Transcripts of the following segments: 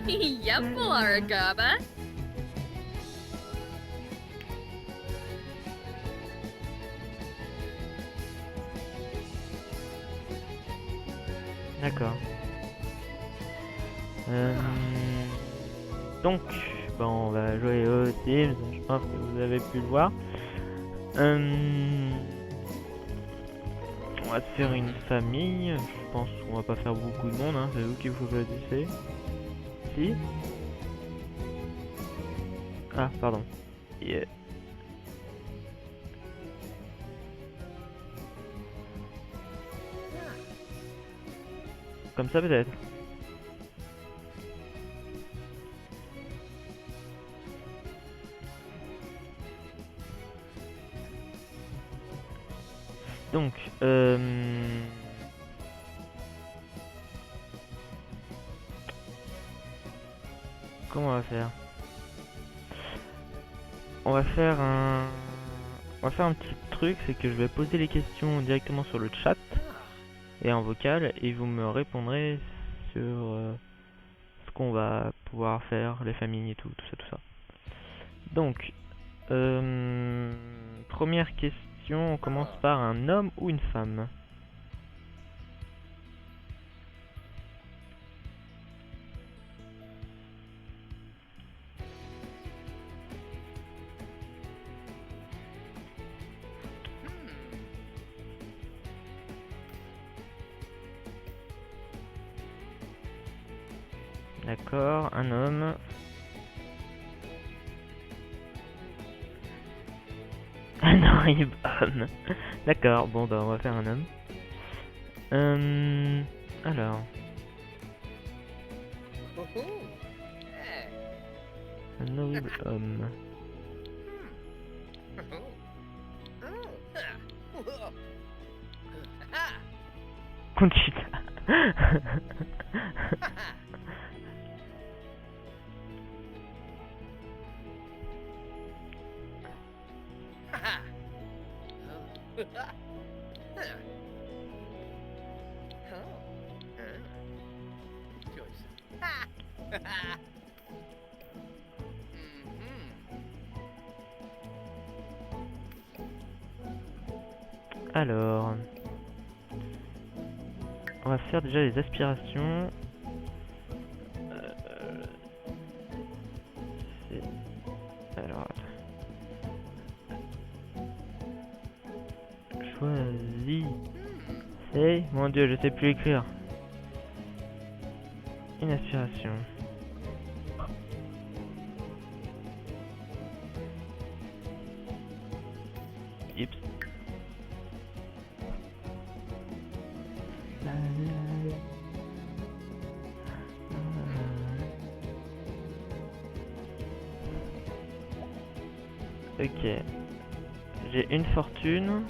Yep, Laragaba. D'accord. Donc, bon, on va jouer au Sims, je pense que vous avez pu le voir. On va se faire une famille, je pense qu'on va pas faire beaucoup de monde, hein. C'est vous qui vous choisissez. Si. Ah, pardon. Yeah. Comme ça peut-être. Donc, comment on va faire? On va faire un petit truc, c'est que je vais poser les questions directement sur le chat et en vocal, et vous me répondrez sur ce qu'on va pouvoir faire, les familles et tout ça. Donc, première question, on commence par un homme ou une femme? D'accord, un homme. Un homme. D'accord, bon bah on va faire un homme. Alors, un horrible homme. Conchita. Alors, on va faire déjà les aspirations. Alors, choisis. C'est, mon Dieu, je sais plus écrire. Une aspiration. Oups. Ok. J'ai une fortune.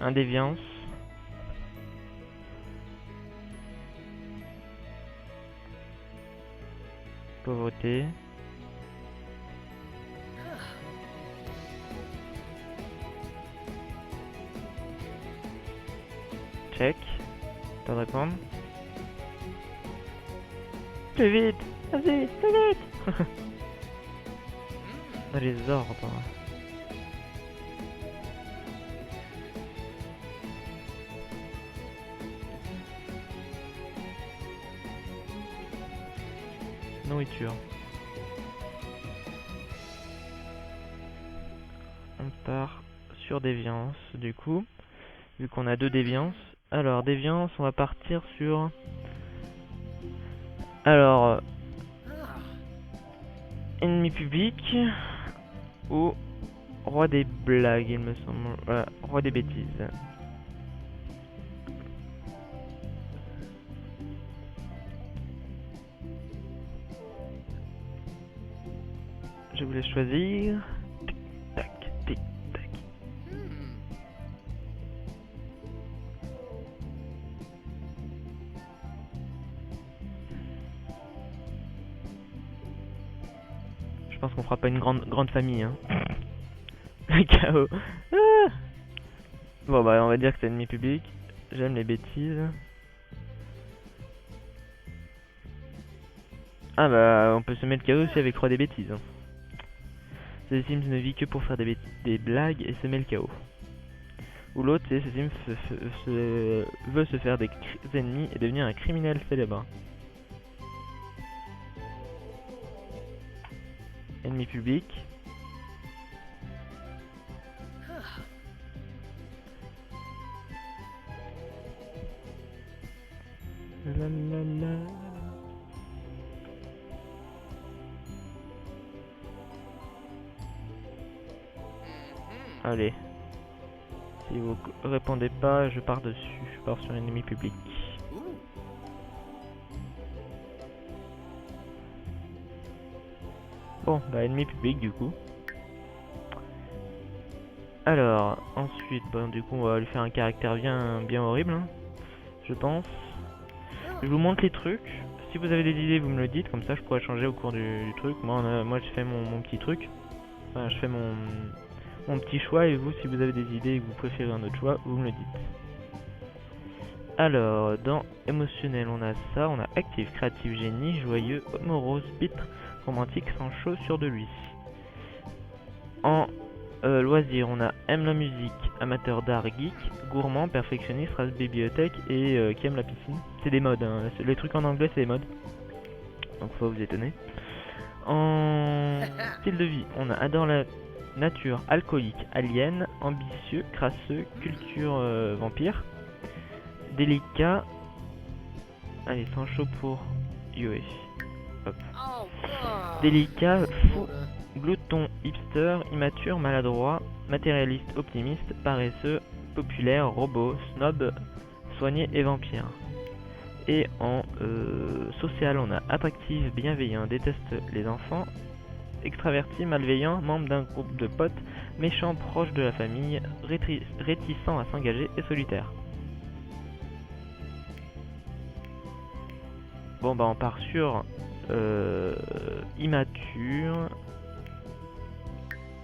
Un déviance. Pauvreté. Check. Pas de répondre. Plus vite. Vas-y, plus vite. Dans les ordres. Nourriture. On part sur déviance du coup, vu qu'on a deux déviances. Alors déviance, on va partir sur... Alors, ennemi public ou roi des blagues, il me semble. Voilà, roi des bêtises. Je vous laisse choisir. Tic tac, tic tac. Je pense qu'on fera pas une grande famille, hein. Le chaos. Ah, bon bah on va dire que c'est ennemi public. J'aime les bêtises. Ah bah, on peut semer le chaos aussi avec 3 des bêtises. Hein. The Sims ne vit que pour faire des blagues et semer le chaos. Ou l'autre, c'est The Sims veut se faire des ennemis et devenir un criminel célèbre. Ennemi public. La la la. Allez. Si vous répondez pas, je pars dessus. Je pars sur ennemi public. Bon, bah ennemi public du coup. Alors, ensuite, bon, du coup, on va lui faire un caractère bien horrible, hein, je pense. Je vous montre les trucs. Si vous avez des idées, vous me le dites, comme ça je pourrais changer au cours du truc. Moi je fais mon petit truc. Enfin, je fais mon petit choix, et vous, si vous avez des idées et que vous préférez un autre choix, vous me le dites. Alors, dans émotionnel, on a ça, on a actif, créatif, génie, joyeux, morose, pitre, romantique, sans chaud, sûr de lui. En loisir, on a aime la musique, amateur d'art, geek, gourmand, perfectionniste, race bibliothèque et qui aime la piscine. C'est des modes, hein. Les trucs en anglais c'est des modes. Donc faut pas vous étonner. En style de vie, on a adore la nature, alcoolique, alien, ambitieux, crasseux, culture vampire, délicat. Allez, sans chaud pour Yoé. Hop. Délicat, fou, glouton, hipster, immature, maladroit, matérialiste, optimiste, paresseux, populaire, robot, snob, soigné et vampire. Et en social, on a attractif, bienveillant, déteste les enfants, extraverti, malveillant, membre d'un groupe de potes, méchant, proche de la famille, réticent à s'engager et solitaire. Bon bah on part sur immature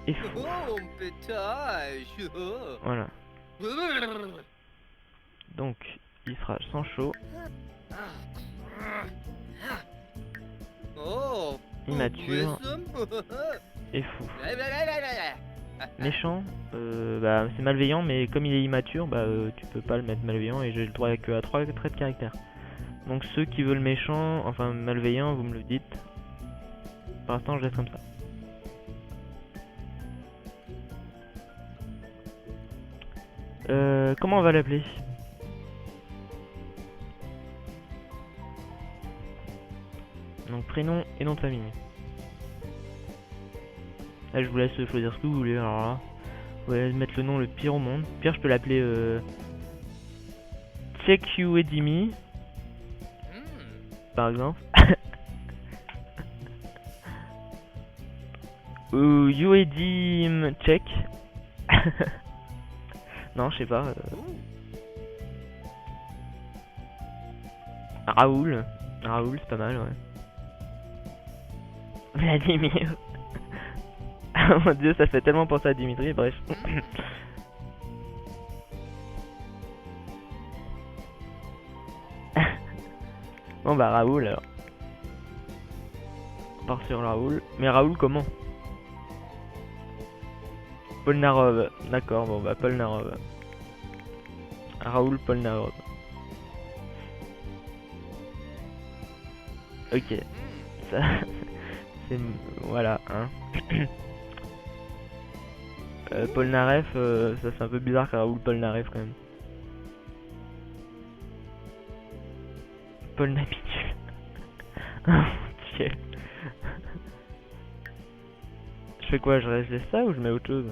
et fou. Voilà. Donc il sera sans chaud, immature et fou. Méchant, bah c'est malveillant, mais comme il est immature, bah tu peux pas le mettre malveillant et j'ai le droit que à 3 traits de caractère. Donc ceux qui veulent méchant, enfin malveillant, vous me le dites. Pour l'instant je laisse comme ça. Comment on va l'appeler? Donc prénom et nom de famille. Là je vous laisse choisir ce que vous voulez. Alors là, vous allez mettre le nom le pire au monde. Pire, je peux l'appeler Check You Edimi, par exemple. Ou Uedim Check. Non, je sais pas. Raoul. Raoul, c'est pas mal, ouais. Vladimir. Oh mon dieu, ça fait tellement penser à Dimitri, bref. Bon bah Raoul alors. On part sur Raoul. Mais Raoul comment? Polnarov. D'accord, bon bah Polnarov. Raoul Polnarov. Ok. Ça... c'est... Voilà, hein. Polnareff, ça c'est un peu bizarre que Raoul Polnareff quand même. Polnapitu. Je fais quoi? Je laisse ça ou je mets autre chose?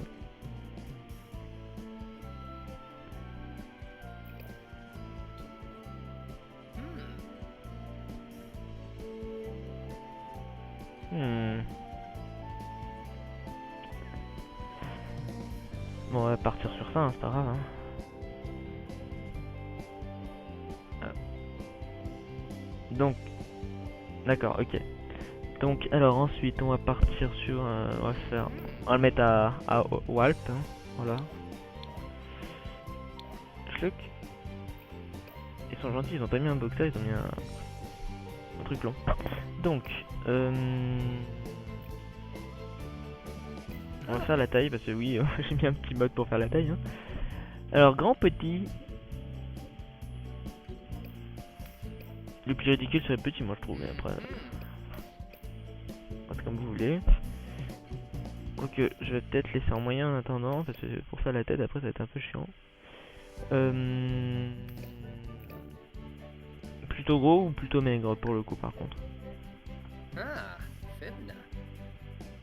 Bon, on va partir sur ça, hein, c'est pas grave. Hein. Donc, d'accord, ok. Donc, alors ensuite, on va partir sur, on va le mettre à Walp, hein, voilà. Schluck. Ils sont gentils, ils ont pas mis un boxer, ils ont mis un truc long. Donc, on va faire la taille parce que oui, j'ai mis un petit mode pour faire la taille. Hein. Alors, grand, petit. Le plus ridicule serait petit, moi je trouve, mais après. C'est comme vous voulez. Donc, je vais peut-être laisser en moyen en attendant parce que pour faire la tête, après ça va être un peu chiant. Plutôt gros ou plutôt maigre pour le coup, par contre? Ah, Fibna.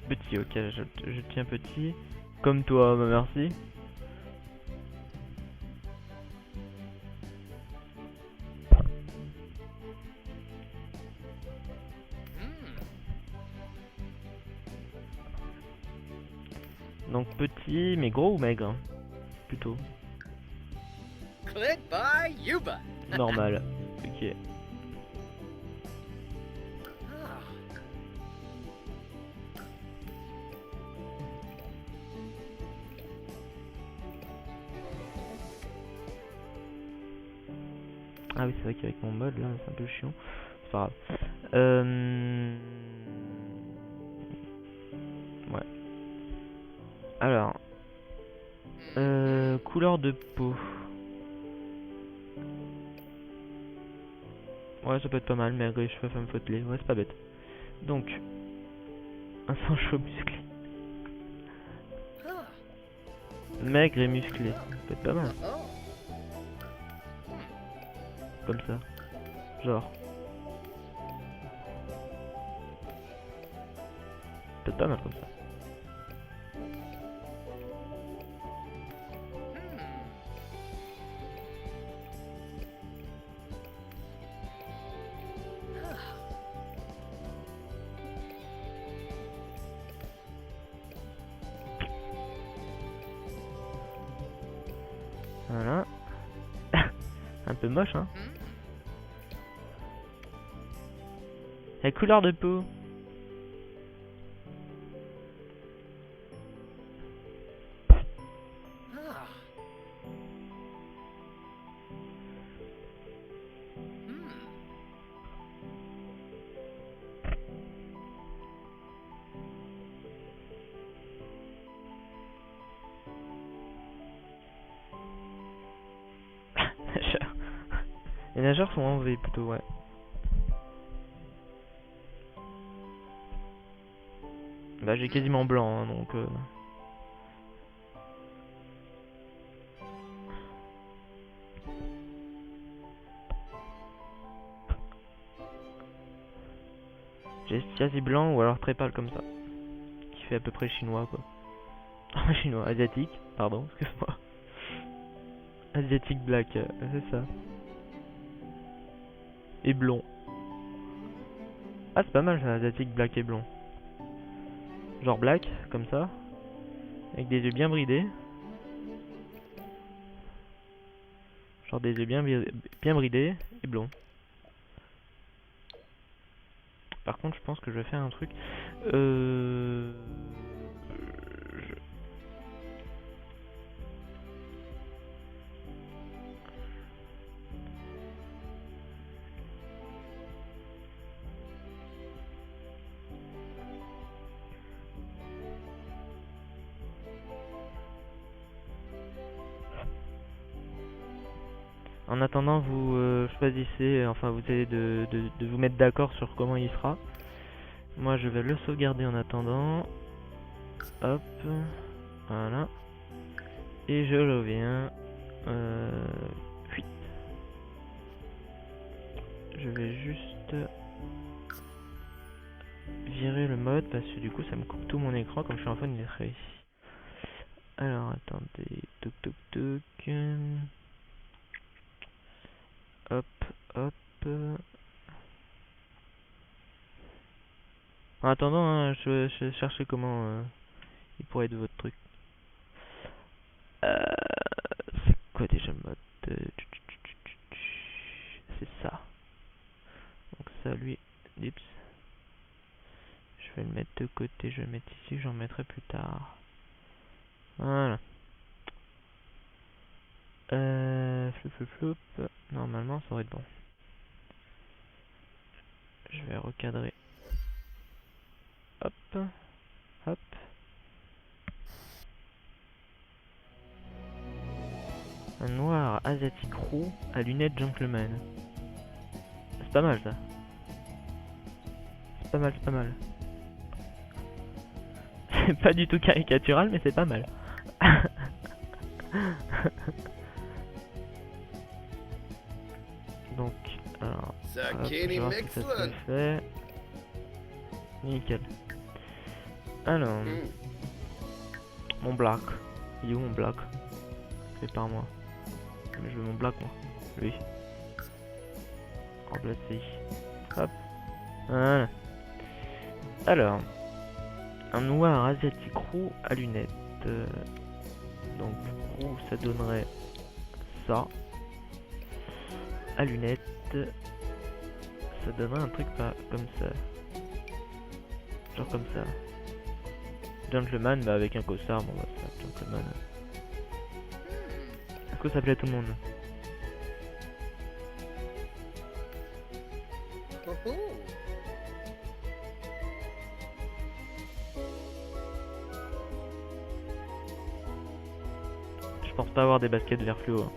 Petit, ok, je tiens petit. Comme toi, bah merci. Donc petit, mais gros ou maigre? Plutôt. Clit by Yuba. Normal. Ok. Ah, Ah oui, c'est vrai qu'avec mon mode là, c'est un peu chiant. C'est pas grave. Ouais. Alors. Couleur de peau. Ouais, ça peut être pas mal, maigre et cheveux femme fautelée. Ouais, c'est pas bête. Donc. Un sang chaud musclé. ah, Maigre et musclé. Ça peut être pas mal. oh. Comme ça. Genre. Peut-être pas mal comme ça. Voilà. Un peu moche, hein. La couleur de peau. Ah. Nageurs. Les nageurs sont en V plutôt, ouais. Bah j'ai quasiment blanc, hein, donc... J'ai quasi blanc ou alors très pâle comme ça. Qui fait à peu près chinois, quoi. Chinois, asiatique, pardon, excuse-moi. Asiatique black, c'est ça. Et blond. Ah, c'est pas mal ça, asiatique black et blond. Genre black, comme ça. Avec des yeux bien bridés. Genre des yeux bien bridés et blond. Par contre, je pense que je vais faire un truc. En attendant, vous choisissez, enfin vous essayez de vous mettre d'accord sur comment il sera. Moi je vais le sauvegarder en attendant. Hop, voilà. Et je reviens. Fuite. Je vais juste virer le mode parce que du coup ça me coupe tout mon écran comme je suis en train d'être ici. Alors attendez, toc toc toc. Hop, hop. En attendant, hein, je cherchais comment il pourrait être votre truc. C'est quoi déjà le mode c'est ça. Donc ça, lui, dips. Je vais le mettre de côté, je vais le mettre ici, j'en mettrai plus tard. Voilà. Floup. Normalement, ça aurait être bon. Je vais recadrer. Hop. Hop. Un noir asiatique roux à lunettes gentleman. C'est pas mal ça. C'est pas mal, c'est pas mal. C'est pas du tout caricatural, mais c'est pas mal. Donc, alors, hop, je vais Zucchini voir si ça se Mixlin. fait. Nickel. Alors, mon black. Il est où mon black? C'est par moi. Mais je veux mon black moi. Lui. Remplacer. Hop. Voilà. Alors, un noir asiatique roux à lunettes. Donc roux ça donnerait ça. À lunettes, ça donnerait un truc pas comme ça. Genre comme ça. Gentleman, bah avec un costard, bon bah ça, gentleman. Est-ce que ça plaît à tout le monde? Oh, Je pense pas avoir des baskets vert fluo. Hein.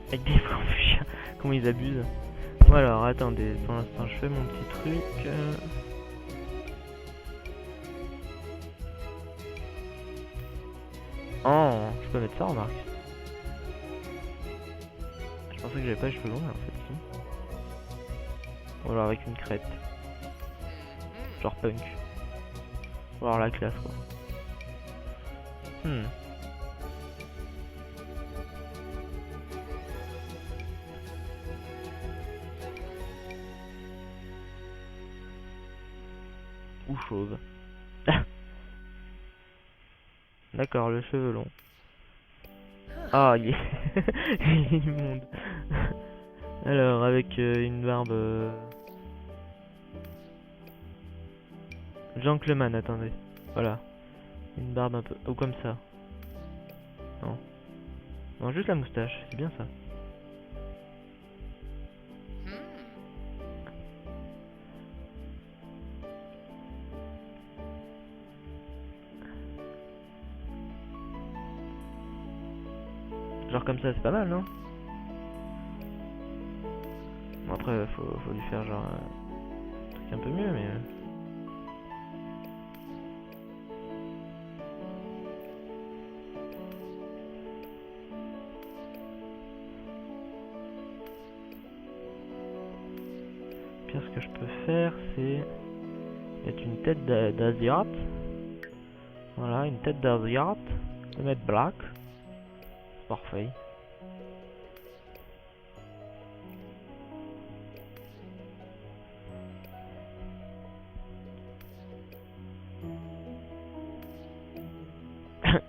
Avec des fuchsia, comment ils abusent. Bon alors attendez, pour l'instant je fais mon petit truc. Oh, je peux mettre ça remarque. Je pensais que j'avais pas les cheveux longs mais en fait si. Ou alors avec une crête. Genre punk. Ou alors la classe quoi. Ou chauve. D'accord, le cheveu long. Ah, il est il est immonde. Alors, avec une barbe... Gentleman, attendez. Voilà. Une barbe un peu... Ou comme ça. Non. Non, juste la moustache, c'est bien ça. Genre comme ça, c'est pas mal, non? Bon, après, faut lui faire genre... un truc un peu mieux, mais... Pire, ce que je peux faire, c'est... mettre une tête d'Asiate. Voilà, une tête d'Asiate. Je vais mettre black. Parfait.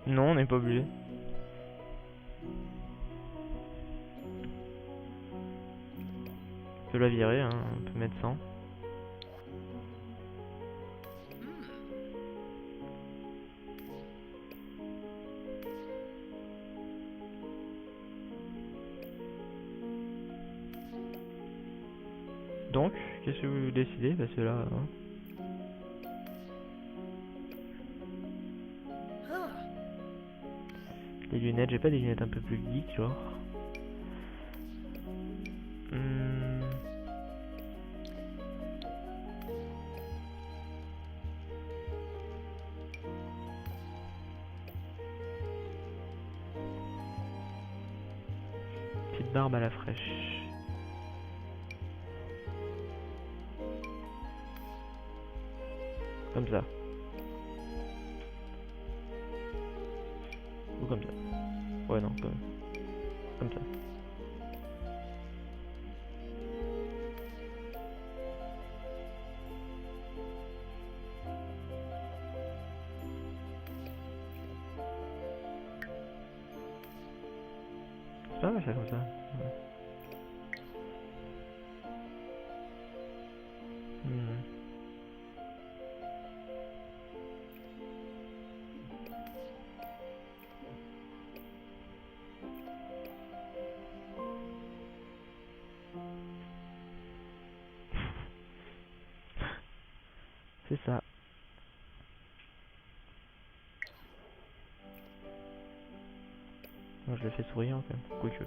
Non, on n'est pas obligé. On peut la virer, hein. On peut mettre 100. Donc, qu'est-ce que vous décidez? Parce que là... hein. Les lunettes, j'ai pas des lunettes un peu plus geek, genre. Petite barbe à la fraîche. Comme ça. Ou comme ça. Ouais, non, comme ça. C'est pas mal ça comme ça. Ouais. C'est ça. Moi je le fais souriant quand même, quoique.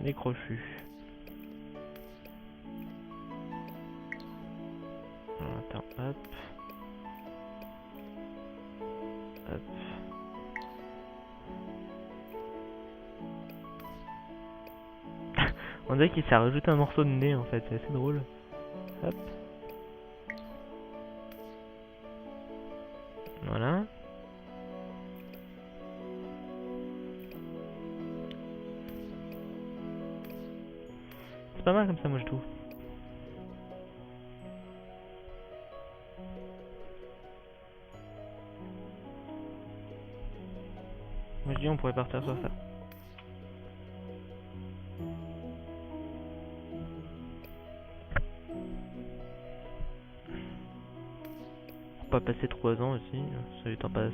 Il est crochu. Alors, attends, hop. Hop. On dirait qu'il s'est rajouté un morceau de nez en fait, c'est assez drôle. Hop. Voilà. C'est pas mal comme ça, moi je trouve. Moi je dis on pourrait partir sur ça. Faut pas passer 3 ans aussi, ça lui temps passant.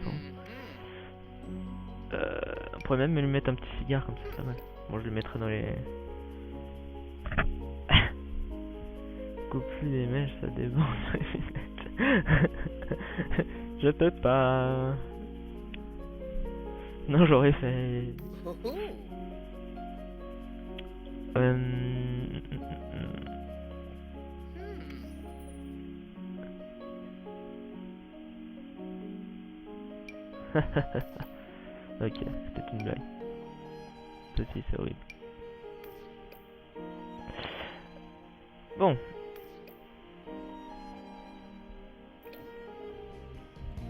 On pourrait même lui mettre un petit cigare comme ça, c'est pas mal. Bon, je le mettrai dans les... Coupe plus les mèches, ça déborde sur les lunettes. Je peux pas. Non, j'aurais fait... Ok, c'était une blague. Ceci, c'est horrible. Bon.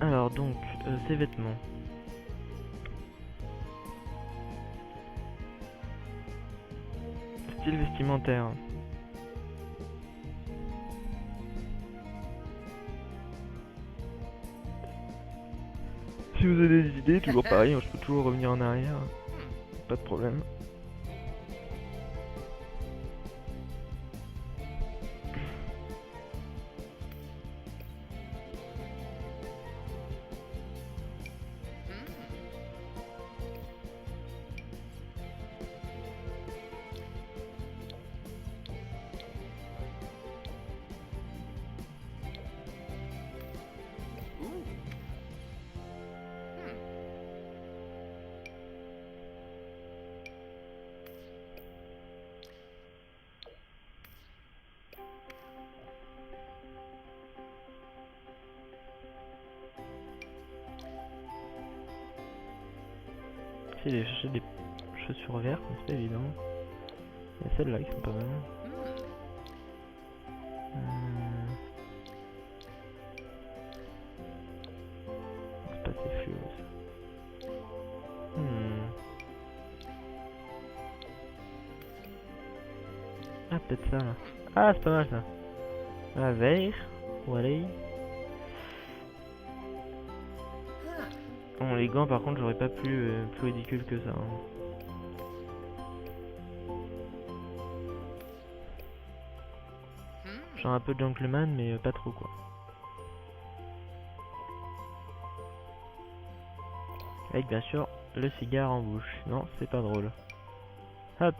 Alors donc, ces vêtements. Style vestimentaire. Si vous avez des idées, toujours pareil, je peux toujours revenir en arrière. Pas de problème. J'ai cherché des chaussures vertes, mais c'est pas évident. Il y a celles-là qui sont pas mal. C'est pas assez fluo ça. Ah, peut-être ça là. Ah, c'est pas mal ça. Ah, vert. Ou allez. Bon, les gants par contre j'aurais pas plus ridicule que ça. Genre un peu gentleman mais pas trop quoi. Avec bien sûr le cigare en bouche. Non, c'est pas drôle. Hop.